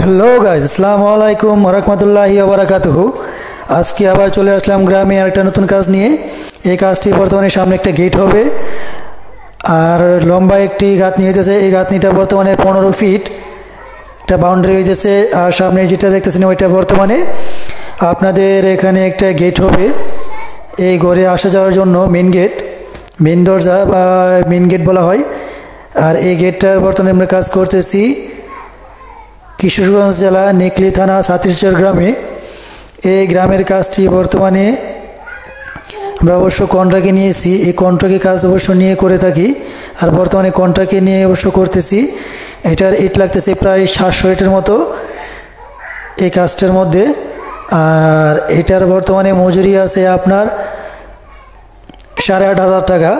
Hello guys, আসসালামু আলাইকুম ওরহমাতুল্লাহি ওয়াবারাকাতুহু। আজকে আবার চলে আসলাম গ্রামে একটা নতুন কাজ নিয়ে। এই কাজটি বর্তমানে সামনে একটা গেট হবে আর লম্বা একটি গাঁথনি হইতেছে। এই গাঁথনিটা বর্তমানে 15 ফিট একটা বাউন্ডারি হইতেছে। আর সামনে যেটা দেখতেছেন ওইটা বর্তমানে আপনাদের এখানে একটা গেট হবে। এই ঘরে আসা যাওয়ার জন্য মেন দরজা বা মেন গেট বলা হয়। আর এই গেটটার বর্তমানে আমরা কাজ করতেছি কিশোরগঞ্জ জেলা নেকলি থানা সাতিরচর গ্রামে। এই গ্রামের কাজটি বর্তমানে আমরা অবশ্য কন্ট্রাক্টে নিয়েছি। এই কন্ট্রাক্টে কাজ অবশ্য নিয়ে করে থাকি আর বর্তমানে কন্ট্রাক্টে নিয়ে অবশ্য করতেছি। এটার ইট লাগতেছে প্রায় 700 ইটের মতো এই কাজটার মধ্যে। আর এটার বর্তমানে মজুরি আছে আপনার 8,500 টাকা।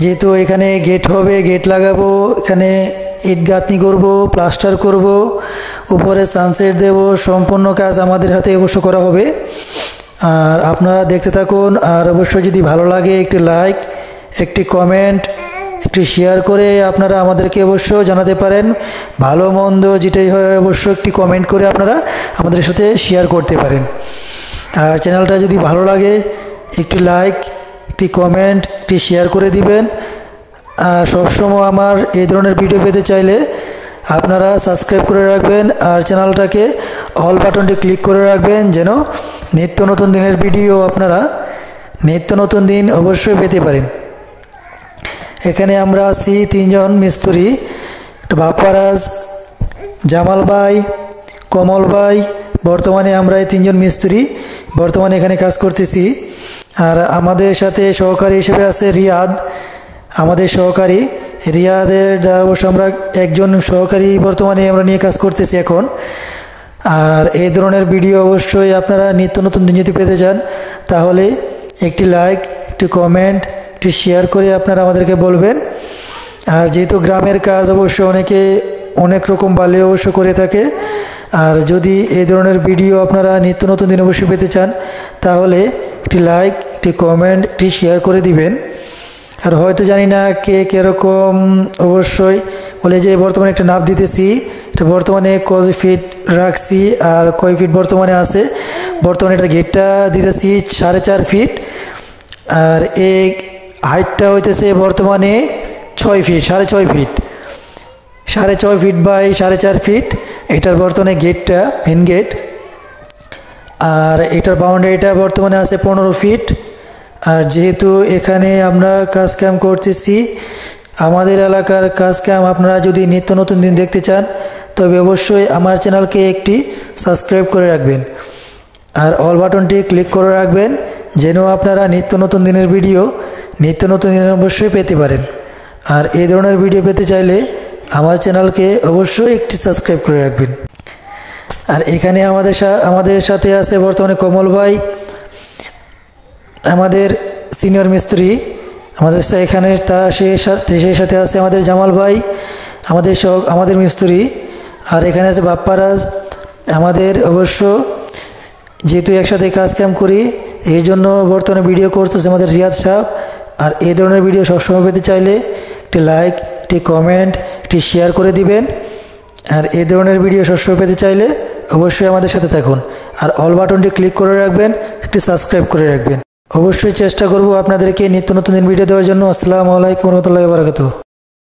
যেহেতু এখানে গেট হবে, গেট লাগাবো, এখানে ইট গাঁথনি করব, প্লাস্টার করব, উপরে সানসেট দেব, সম্পূর্ণ কাজ আমাদের হাতে অবশ্য করা হবে। আর আপনারা দেখতে থাকুন। আর অবশ্যই যদি ভালো লাগে একটি লাইক, একটি কমেন্ট, একটি শেয়ার করে আপনারা আমাদেরকে অবশ্য জানাতে পারেন। ভালো মন্দ যেটাই হয় অবশ্য একটি কমেন্ট করে আপনারা আমাদের সাথে শেয়ার করতে পারেন। আর চ্যানেলটা যদি ভালো লাগে একটি লাইক, একটি কমেন্ট, একটি শেয়ার করে দিবেন। আর সবসময় আমার এই ধরনের ভিডিও পেতে চাইলে আপনারা সাবস্ক্রাইব করে রাখবেন আর চ্যানেলটাকে অল বাটনটি ক্লিক করে রাখবেন, যেন নিত্য নতুন দিনের ভিডিও আপনারা নিত্য নতুন দিন অবশ্যই পেতে পারেন। এখানে আমরা আছি 3 জন মিস্ত্রি, বাপ্পারাজ, জামাল ভাই, কমল ভাই। বর্তমানে আমরা এই 3 জন মিস্ত্রি বর্তমানে এখানে কাজ করতেছি। আর আমাদের সাথে সহকারী হিসেবে আছে রিয়াদ, আমাদের সহকারী। রিয়াদের দ্বারা অবশ্য আমরা একজন সহকারী বর্তমানে আমরা নিয়ে কাজ করতেছি এখন। আর এই ধরনের ভিডিও অবশ্যই আপনারা নিত্য নতুন দিন যদি পেতে চান তাহলে একটি লাইক, একটি কমেন্ট, একটি শেয়ার করে আপনারা আমাদেরকে বলবেন। আর যেহেতু গ্রামের কাজ অবশ্য অনেকে অনেক রকম বালে অবশ্য করে থাকে। আর যদি এই ধরনের ভিডিও আপনারা নিত্য নতুন দিন অবশ্যই পেতে চান তাহলে একটি লাইক, একটি কমেন্ট, একটি শেয়ার করে দিবেন। আর হয়তো জানি না কে কীরকম অবশ্যই বলে যে বর্তমানে একটা নাপ দিতেছি, এটা বর্তমানে কয় ফিট রাখছি আর কয় ফিট বর্তমানে আছে। বর্তমানে এটা গেটটা দিতেছি 4.5 ফিট আর এই হাইটটা হইতেছে বর্তমানে 6 feet, 6.5 feet, 6.5 feet by 4.5 feet এটার বর্তমানে গেটটা মেন গেট। আর এটার বাউন্ডারিটা বর্তমানে আছে 15 ফিট। আর যেহেতু এখানে আমরা কাজ কাম করতেছি, আমাদের এলাকার কাজ কাম আপনারা যদি নিত্য নতুন দিন দেখতে চান তবে অবশ্যই আমার চ্যানেলকে একটি সাবস্ক্রাইব করে রাখবেন আর অল বাটনটি ক্লিক করে রাখবেন, যেন আপনারা নিত্য নতুন দিনের ভিডিও নিত্য নতুন দিন অবশ্যই পেতে পারেন। আর এই ধরনের ভিডিও পেতে চাইলে আমার চ্যানেলকে অবশ্যই একটি সাবস্ক্রাইব করে রাখবেন। আর এখানে আমাদের সাথে আছে বর্তমানে কমল ভাই, আমাদের সিনিয়র মিস্ত্রি। আমাদের এখানে সেই সাথে আছে আমাদের জামাল ভাই, আমাদের মিস্ত্রি। আর এখানে আছে বাপ্পারাজ, আমাদের অবশ্য যেহেতু একসাথে কাজ কাম করি এই জন্য বর্তমানে ভিডিও করতেছে আমাদের রিয়াদ সাহেব। আর এই ধরনের ভিডিও সবসময় পেতে চাইলে একটি লাইক, একটি কমেন্ট, একটি শেয়ার করে দিবেন। আর এই ধরনের ভিডিও সবসময় পেতে চাইলে অবশ্যই আমাদের সাথে থাকুন আর অল বাটনটি ক্লিক করে রাখবেন, একটি সাবস্ক্রাইব করে রাখবেন। অবশ্যই চেষ্টা করব আপনাদেরকে নিত্য নতুন ভিডিও দেওয়ার জন্য। আসসালামু আলাইকুম ওয়া রাহমাতুল্লাহি ওয়া বারাকাতুহু।